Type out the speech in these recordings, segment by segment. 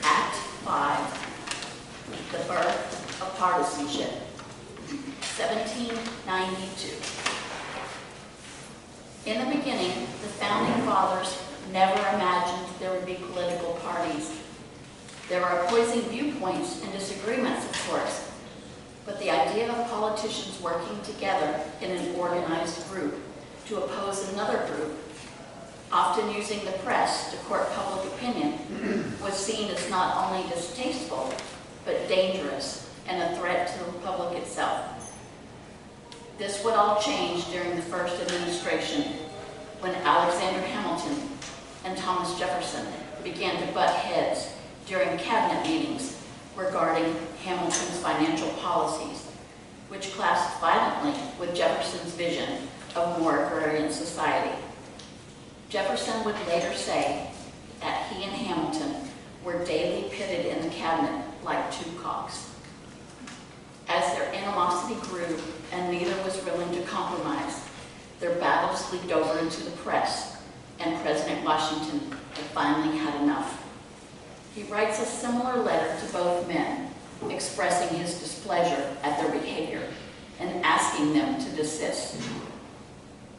Act 5, The Birth of Partisanship, 1792. In the beginning, the Founding Fathers never imagined there would be political parties. There were opposing viewpoints and disagreements, of course, but the idea of politicians working together in an organized group to oppose another group, often using the press to court public opinion, was seen as not only distasteful, but dangerous and a threat to the republic itself. This would all change during the first administration, when Alexander Hamilton and Thomas Jefferson began to butt heads during cabinet meetings regarding Hamilton's financial policies, which clashed violently with Jefferson's vision of more agrarian society. Jefferson would later say that he and Hamilton were daily pitted in the cabinet like two cocks. As their animosity grew and neither was willing to compromise, their battles leaked over into the press, and President Washington had finally had enough. He writes a similar letter to both men, expressing his displeasure at their behavior and asking them to desist.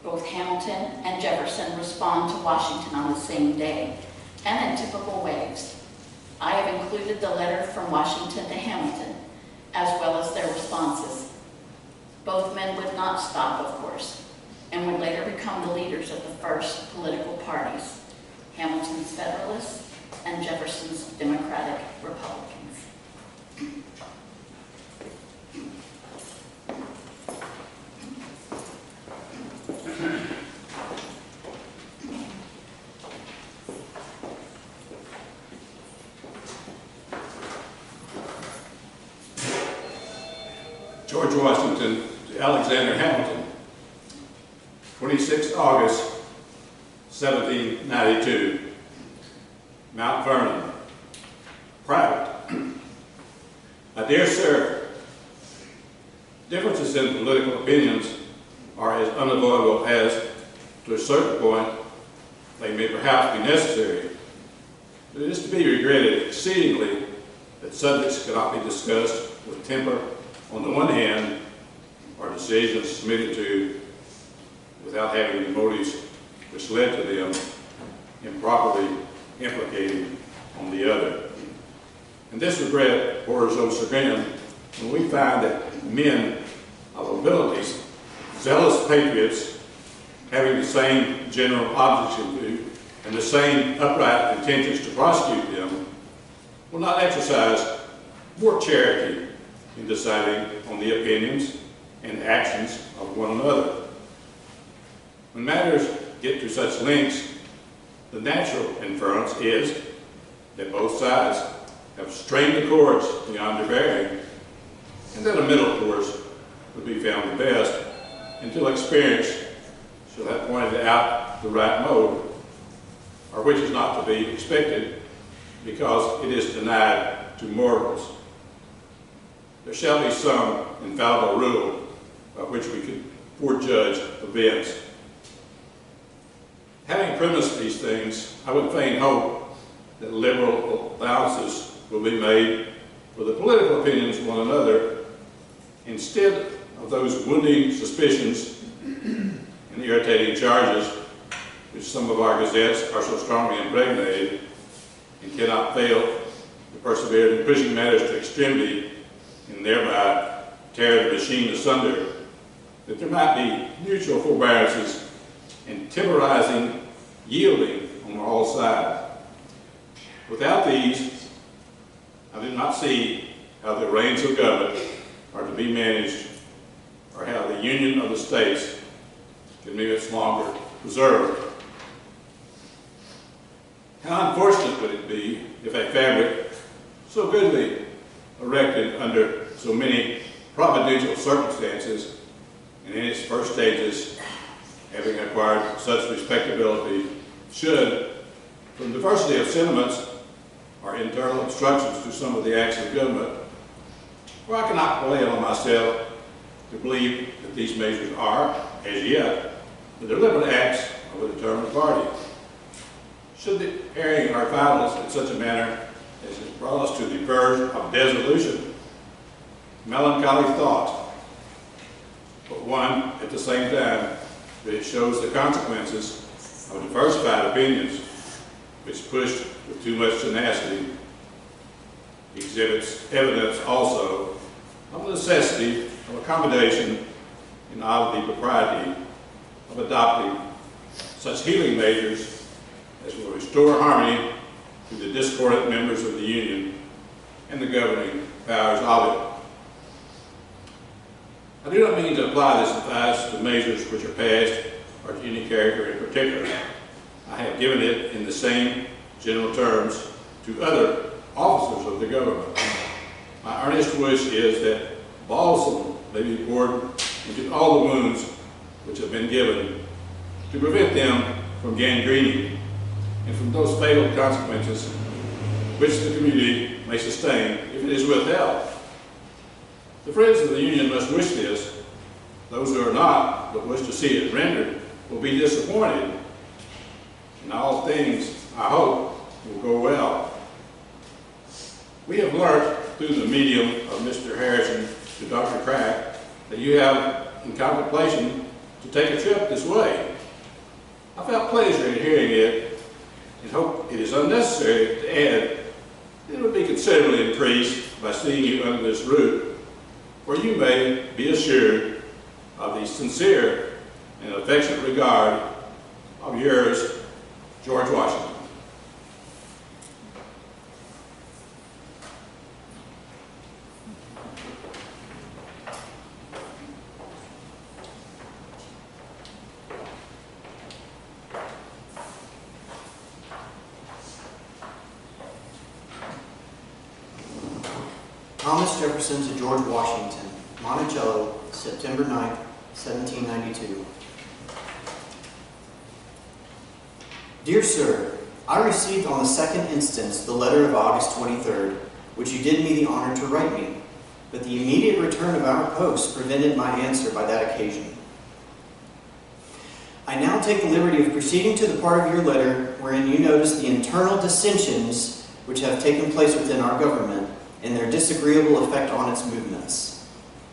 Both Hamilton and Jefferson respond to Washington on the same day, and in typical ways. I have included the letter from Washington to Hamilton, as well as their responses. Both men would not stop, of course, and would later become the leaders of the first political parties, Hamilton's Federalists and Jefferson's Democratic Republicans. George Washington to Alexander Hamilton, 26 August, 1792, Mount Vernon, private. My dear sir, differences in political opinions are as unavoidable as, to a certain point, they may perhaps be necessary. But it is to be regretted exceedingly that subjects cannot be discussed with temper on the one hand, or decisions submitted to without having the motives which led to them improperly implicated on the other. And this regret borders on chagrin when we find that men of abilities, zealous patriots, having the same general objects in view and the same upright intentions to prosecute them, will not exercise more charity in deciding on the opinions and actions of one another. When matters get to such lengths, the natural inference is that both sides have strained the cords beyond their bearing, and that a middle course would be found the best until experience shall have pointed out the right mode, or which is not to be expected because it is denied to mortals. There shall be some infallible rule by which we can forejudge events. Having premised these things, I would fain hope that liberal allowances will be made for the political opinions of one another, instead of those wounding suspicions and irritating charges which some of our gazettes are so strongly impregnated and cannot fail to persevere in pushing matters to extremity and thereby tear the machine asunder, that there might be mutual forbearances and temporizing yielding on all sides. Without these, I do not see how the reins of government are to be managed, or how the union of the states can be much longer preserved. How unfortunate would it be if a fabric so goodly erected under so many providential circumstances, and in its first stages, having acquired such respectability, should, from diversity of sentiments or internal obstructions to some of the acts of government, for I cannot rely on myself to believe that these measures are, as yet, the deliberate acts of a determined party, should the airing our violence in such a manner as has brought us to the verge of dissolution? Melancholy thought, but one at the same time that it shows the consequences of diversified opinions, which pushed with too much tenacity exhibits evidence also of the necessity of accommodation and of the propriety of adopting such healing measures as will restore harmony to the discordant members of the Union and the governing powers of it. I do not mean to apply this advice to measures which are passed or to any character in particular. I have given it in the same general terms to other officers of the government. My earnest wish is that balsam may be poured into all the wounds which have been given to prevent them from gangrening and from those fatal consequences which the community may sustain if it is withheld. The friends of the Union must wish this. Those who are not, but wish to see it rendered, will be disappointed. And all things, I hope, will go well. We have learned through the medium of Mr. Harrison to Dr. Crack that you have in contemplation to take a trip this way. I felt pleasure in hearing it and hope it is unnecessary to add that it would be considerably increased by seeing you under this roof, for you may be assured of the sincere and affectionate regard of yours, George Washington. Thomas Jefferson to George Washington, Monticello, September 9th, 1792. Dear Sir, I received on the 2nd instance the letter of August 23rd, which you did me the honor to write me, but the immediate return of our post prevented my answer by that occasion. I now take the liberty of proceeding to the part of your letter wherein you notice the internal dissensions which have taken place within our government and their disagreeable effect on its movements.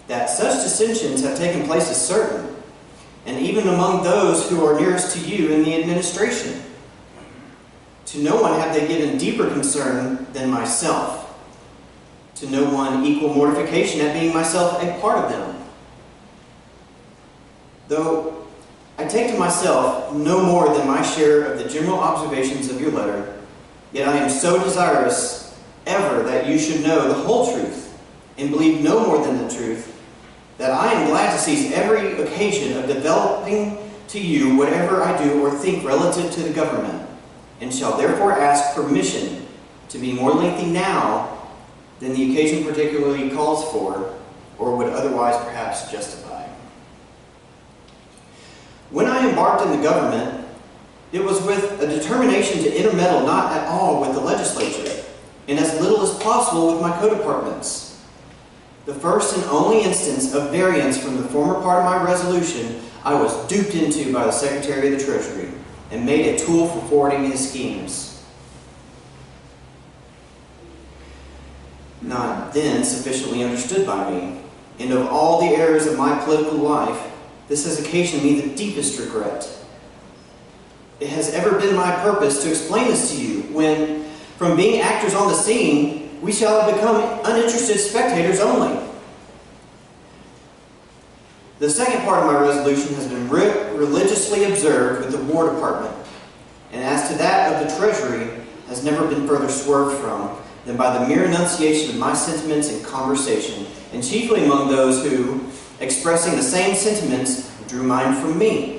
That such dissensions have taken place is certain, and even among those who are nearest to you in the administration. To no one have they given deeper concern than myself. To no one equal mortification at being myself a part of them. Though I take to myself no more than my share of the general observations of your letter, yet I am so desirous ever that you should know the whole truth, and believe no more than the truth, that I am glad to seize every occasion of developing to you whatever I do or think relative to the government, and shall therefore ask permission to be more lengthy now than the occasion particularly calls for, or would otherwise perhaps justify. When I embarked in the government, it was with a determination to intermeddle not at all with the legislature, and as little as possible with my co-departments. The first and only instance of variance from the former part of my resolution I was duped into by the Secretary of the Treasury, and made a tool for forwarding his schemes. Not then sufficiently understood by me, and of all the errors of my political life, this has occasioned me the deepest regret. It has ever been my purpose to explain this to you, when, from being actors on the scene, we shall have become uninterested spectators only. The second part of my resolution has been religiously observed with the War Department, and as to that of the Treasury, has never been further swerved from than by the mere enunciation of my sentiments in conversation, and chiefly among those who, expressing the same sentiments, drew mine from me.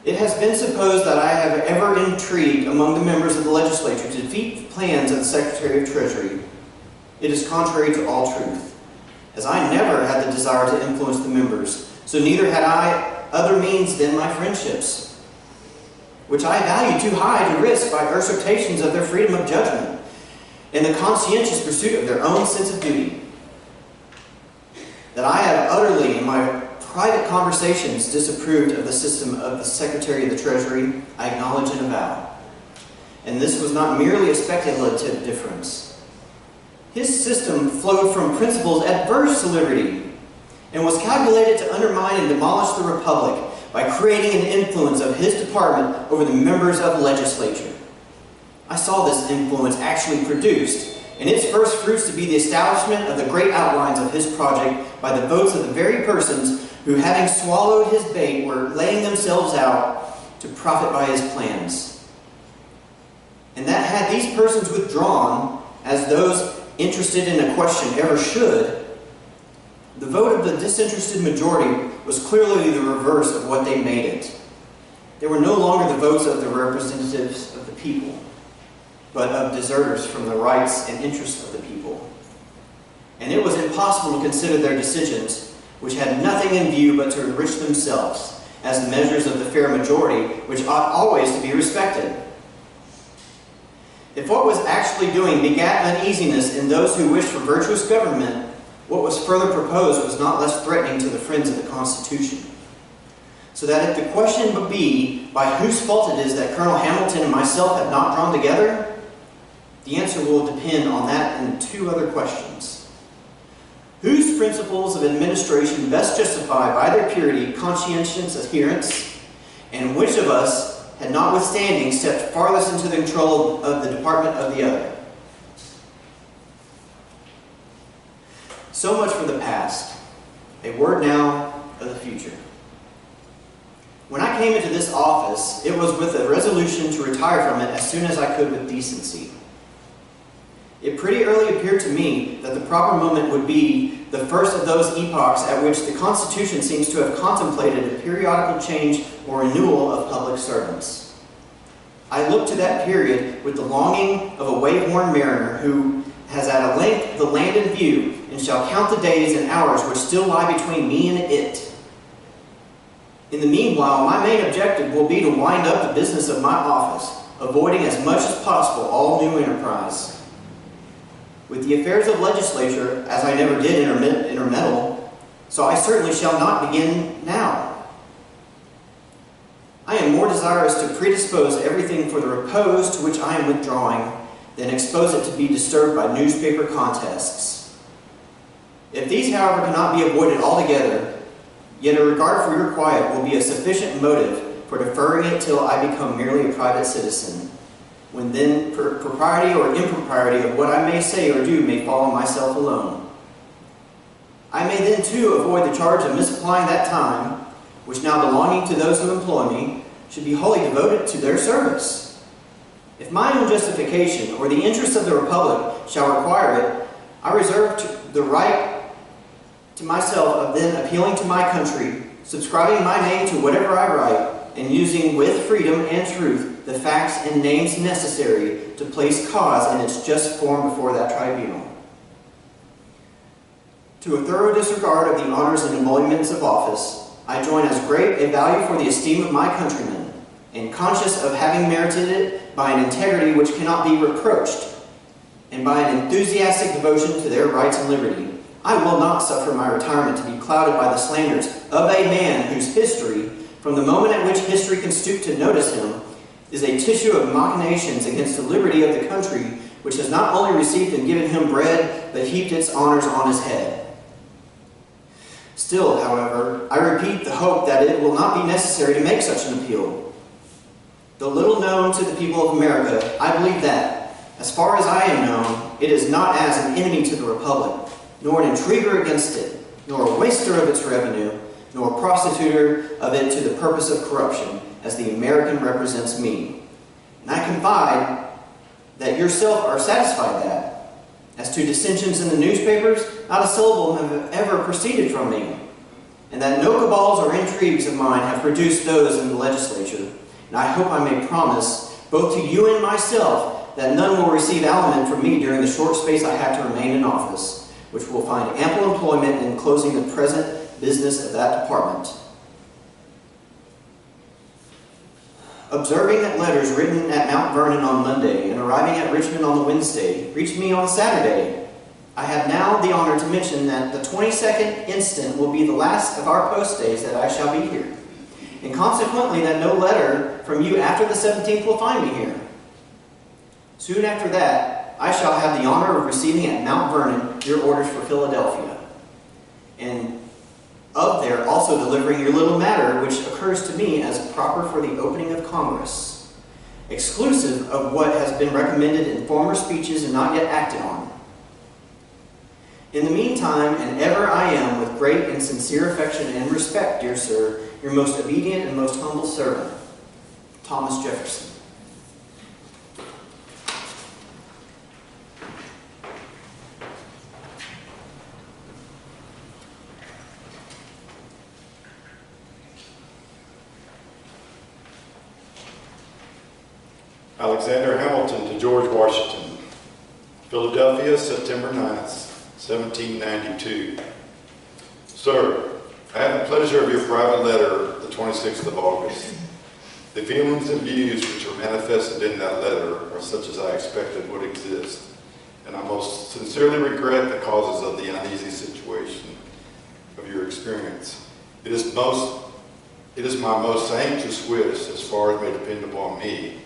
It has been supposed that I have ever intrigued among the members of the legislature to defeat the plans of the Secretary of Treasury. It is contrary to all truth, as I never had the desire to influence the members, so neither had I other means than my friendships, which I value too high to risk by usurpations of their freedom of judgment and the conscientious pursuit of their own sense of duty. That I have utterly in my private conversations disapproved of the system of the Secretary of the Treasury, I acknowledge and avow. And this was not merely a speculative difference. His system flowed from principles adverse to liberty and was calculated to undermine and demolish the Republic by creating an influence of his department over the members of the legislature. I saw this influence actually produced, and its first fruits to be the establishment of the great outlines of his project by the votes of the very persons who, having swallowed his bait, were laying themselves out to profit by his plans. And that had these persons withdrawn, as those interested in a question ever should, the vote of the disinterested majority was clearly the reverse of what they made it. They were no longer the votes of the representatives of the people, but of deserters from the rights and interests of the people. And it was impossible to consider their decisions, which had nothing in view but to enrich themselves, as the measures of the fair majority, which ought always to be respected. If what was actually doing begat uneasiness in those who wished for virtuous government, what was further proposed was not less threatening to the friends of the Constitution. So that if the question would be by whose fault it is that Colonel Hamilton and myself have not drawn together, the answer will depend on that and two other questions. Whose principles of administration best justify by their purity conscientious adherence, and which of us had notwithstanding stepped farthest into the control of the department of the other? So much for the past. A word now of the future. When I came into this office, it was with a resolution to retire from it as soon as I could with decency. It pretty early appeared to me that the proper moment would be the first of those epochs at which the Constitution seems to have contemplated a periodical change or renewal of public servants. I look to that period with the longing of a wayworn mariner who has at a length the land in view and shall count the days and hours which still lie between me and it. In the meanwhile, my main objective will be to wind up the business of my office, avoiding as much as possible all new enterprise. With the affairs of legislature, as I never did intermeddle, so I certainly shall not begin now. I am more desirous to predispose everything for the repose to which I am withdrawing than expose it to be disturbed by newspaper contests. If these, however, cannot be avoided altogether, yet a regard for your quiet will be a sufficient motive for deferring it till I become merely a private citizen, when then propriety or impropriety of what I may say or do may fall on myself alone. I may then too avoid the charge of misapplying that time, which now belonging to those who employ me, should be wholly devoted to their service. If my own justification or the interest of the Republic shall require it, I reserve the right to myself of then appealing to my country, subscribing my name to whatever I write, and using with freedom and truth the facts and names necessary to place cause in its just form before that tribunal. To a thorough disregard of the honors and emoluments of office, I join as great a value for the esteem of my countrymen, and conscious of having merited it by an integrity which cannot be reproached, and by an enthusiastic devotion to their rights and liberty, I will not suffer my retirement to be clouded by the slanders of a man whose history, from the moment at which history can stoop to notice him, is a tissue of machinations against the liberty of the country, which has not only received and given him bread, but heaped its honors on his head. Still, however, I repeat the hope that it will not be necessary to make such an appeal. Though little known to the people of America, I believe that, as far as I am known, it is not as an enemy to the Republic, nor an intriguer against it, nor a waster of its revenue, nor a prostituter of it to the purpose of corruption, as the American represents me. And I confide that yourself are satisfied that, as to dissensions in the newspapers, not a syllable have ever proceeded from me, and that no cabals or intrigues of mine have produced those in the legislature. And I hope I may promise, both to you and myself, that none will receive aliment from me during the short space I have to remain in office, which will find ample employment in closing the present business of that department. Observing that letters written at Mount Vernon on Monday and arriving at Richmond on the Wednesday reached me on Saturday, I have now the honor to mention that the 22nd instant will be the last of our post days that I shall be here, and consequently that no letter from you after the 17th will find me here. Soon after that, I shall have the honor of receiving at Mount Vernon your orders for Philadelphia, and of there also delivering your little matter, which occurs to me as proper for the opening of Congress, exclusive of what has been recommended in former speeches and not yet acted on. In the meantime, and ever I am, with great and sincere affection and respect, dear sir, your most obedient and most humble servant, Thomas Jefferson. Alexander Hamilton to George Washington. Philadelphia, September 9th, 1792. Sir, I have the pleasure of your private letter, the 26th of August. The feelings and views which are manifested in that letter are such as I expected would exist, and I most sincerely regret the causes of the uneasy situation of your experience. It is my most anxious wish, as far as may depend upon me,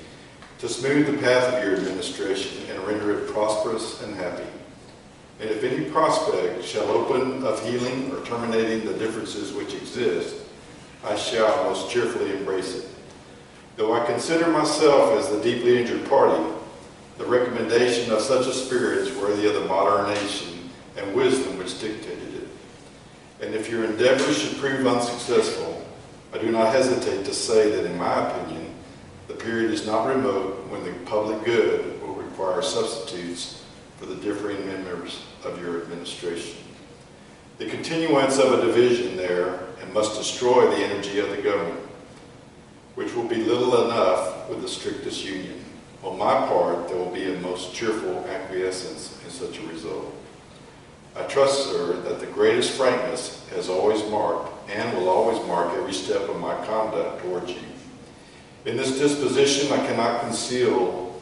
to smooth the path of your administration and render it prosperous and happy. And if any prospect shall open of healing or terminating the differences which exist, I shall most cheerfully embrace it. Though I consider myself as the deeply injured party, the recommendation of such a spirit is worthy of the moderation and wisdom which dictated it. And if your endeavors should prove unsuccessful, I do not hesitate to say that in my opinion, the period is not remote when the public good will require substitutes for the differing members of your administration. The continuance of a division there and must destroy the energy of the government, which will be little enough with the strictest union. On my part, there will be a most cheerful acquiescence in such a result. I trust, sir, that the greatest frankness has always marked and will always mark every step of my conduct towards you. In this disposition, I cannot conceal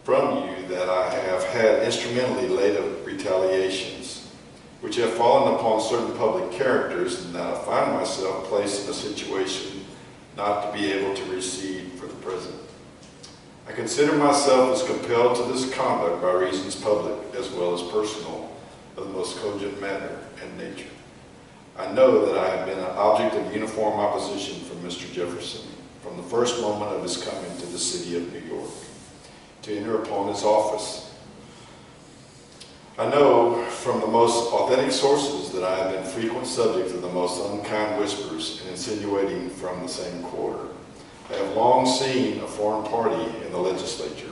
from you that I have had instrumentally laid up retaliations, which have fallen upon certain public characters, and that I find myself placed in a situation not to be able to recede for the present. I consider myself as compelled to this conduct by reasons public as well as personal of the most cogent matter and nature. I know that I have been an object of uniform opposition from Mr. Jefferson from the first moment of his coming to the city of New York to enter upon his office. I know from the most authentic sources that I have been frequent subject of the most unkind whispers and insinuating from the same quarter. I have long seen a foreign party in the legislature,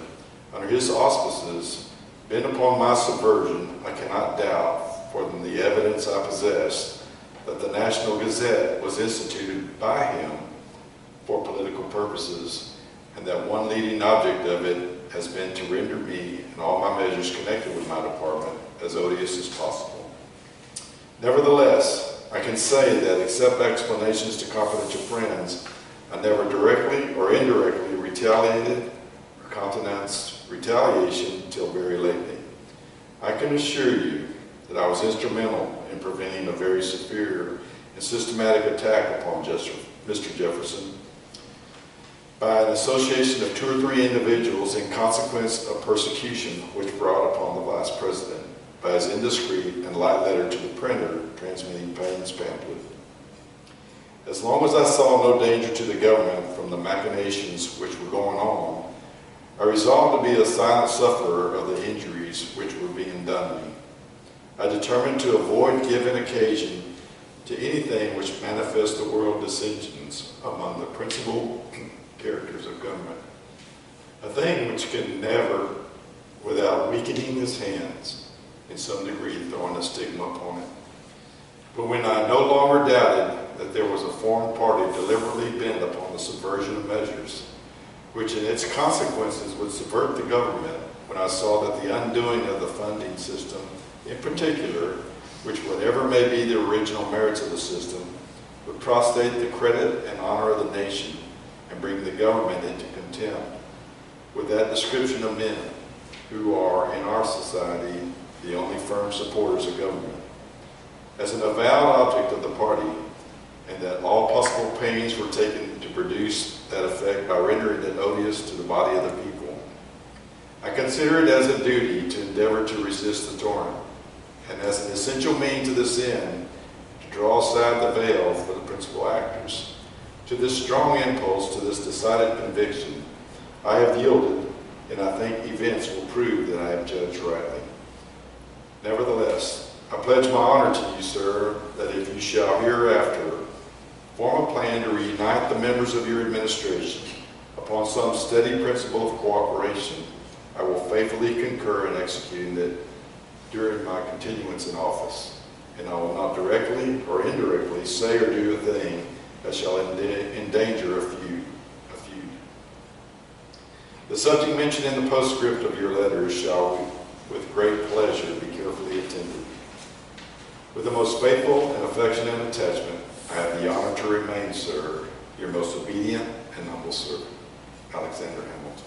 under his auspices, bent upon my subversion. I cannot doubt, from the evidence I possess, that the National Gazette was instituted by him for political purposes, and that one leading object of it has been to render me and all my measures connected with my department as odious as possible. Nevertheless, I can say that except explanations to confidential friends, I never directly or indirectly retaliated or countenanced retaliation till very lately. I can assure you that I was instrumental in preventing a very severe and systematic attack upon Mr. Jefferson by an association of 2 or 3 individuals in consequence of persecution which brought upon the Vice President by his indiscreet and light letter to the printer transmitting Paine's pamphlet. As long as I saw no danger to the government from the machinations which were going on, I resolved to be a silent sufferer of the injuries which were being done me. I determined to avoid giving occasion to anything which manifests the world dissensions among the principal characters of government, a thing which can never, without weakening his hands, in some degree throwing a stigma upon it. But when I no longer doubted that there was a foreign party deliberately bent upon the subversion of measures, which in its consequences would subvert the government, when I saw that the undoing of the funding system, in particular, which whatever may be the original merits of the system, would prostrate the credit and honor of the nation and bring the government into contempt with that description of men who are in our society the only firm supporters of government. As an avowed object of the party, and that all possible pains were taken to produce that effect by rendering it odious to the body of the people, I consider it as a duty to endeavor to resist the torrent, and as an essential means to this end, to draw aside the veil for the principal actors. To this strong impulse, to this decided conviction, I have yielded, and I think events will prove that I have judged rightly. Nevertheless, I pledge my honor to you, sir, that if you shall hereafter form a plan to reunite the members of your administration upon some steady principle of cooperation, I will faithfully concur in executing it during my continuance in office, and I will not directly or indirectly say or do a thing that shall endanger a feud. The subject mentioned in the postscript of your letters shall, with great pleasure, be carefully attended. With the most faithful and affectionate attachment, I have the honor to remain, sir, your most obedient and humble servant, Alexander Hamilton.